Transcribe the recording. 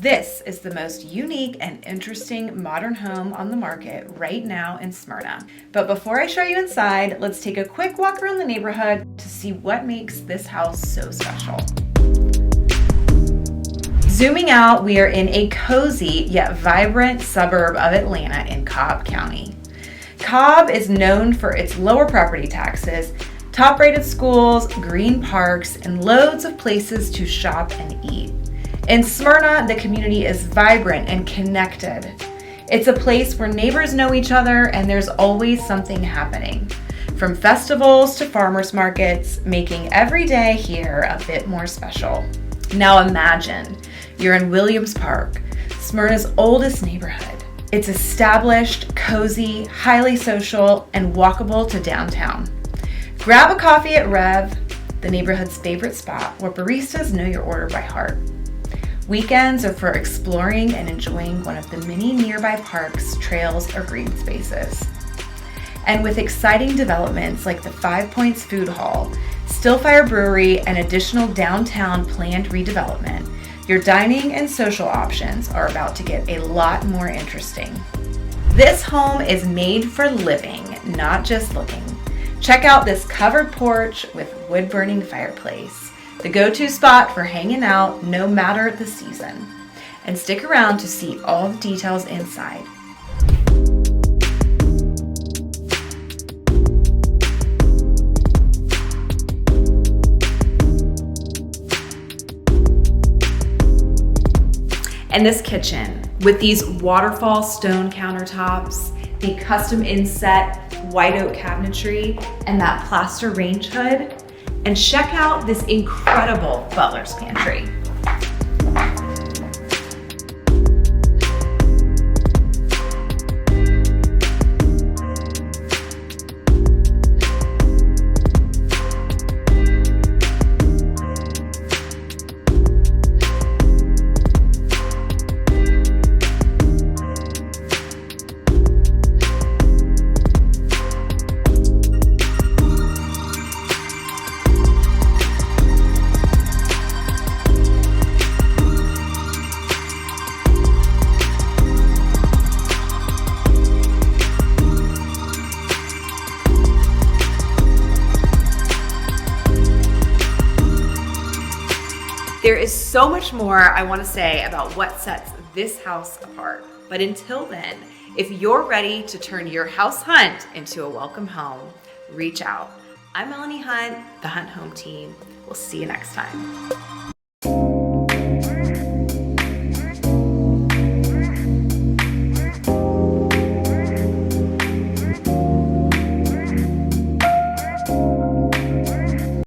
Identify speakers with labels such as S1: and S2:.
S1: This is the most unique and interesting modern home on the market right now in Smyrna. But before I show you inside, let's take a quick walk around the neighborhood to see what makes this house so special. Zooming out, we are in a cozy yet vibrant suburb of Atlanta in Cobb County. Cobb is known for its lower property taxes, top-rated schools, green parks, and loads of places to shop and eat. In Smyrna, the community is vibrant and connected. It's a place where neighbors know each other and there's always something happening. From festivals to farmers markets, making every day here a bit more special. Now imagine you're in Williams Park, Smyrna's oldest neighborhood. It's established, cozy, highly social, and walkable to downtown. Grab a coffee at Rev, the neighborhood's favorite spot where baristas know your order by heart. Weekends are for exploring and enjoying one of the many nearby parks, trails, or green spaces. And with exciting developments like the 5 Points Food Hall, Stillfire Brewery, and additional downtown planned redevelopment, your dining and social options are about to get a lot more interesting. This home is made for living, not just looking. Check out this covered porch with wood-burning fireplace, the go-to spot for hanging out no matter the season. And stick around to see all the details inside. And this kitchen with these waterfall stone countertops, the custom inset white oak cabinetry, and that plaster range hood. And check out this incredible butler's pantry. There is so much more I want to say about what sets this house apart. But until then, if you're ready to turn your house hunt into a welcome home, reach out. I'm Melanie Hunt, the Hunt Home Team. We'll see you next time.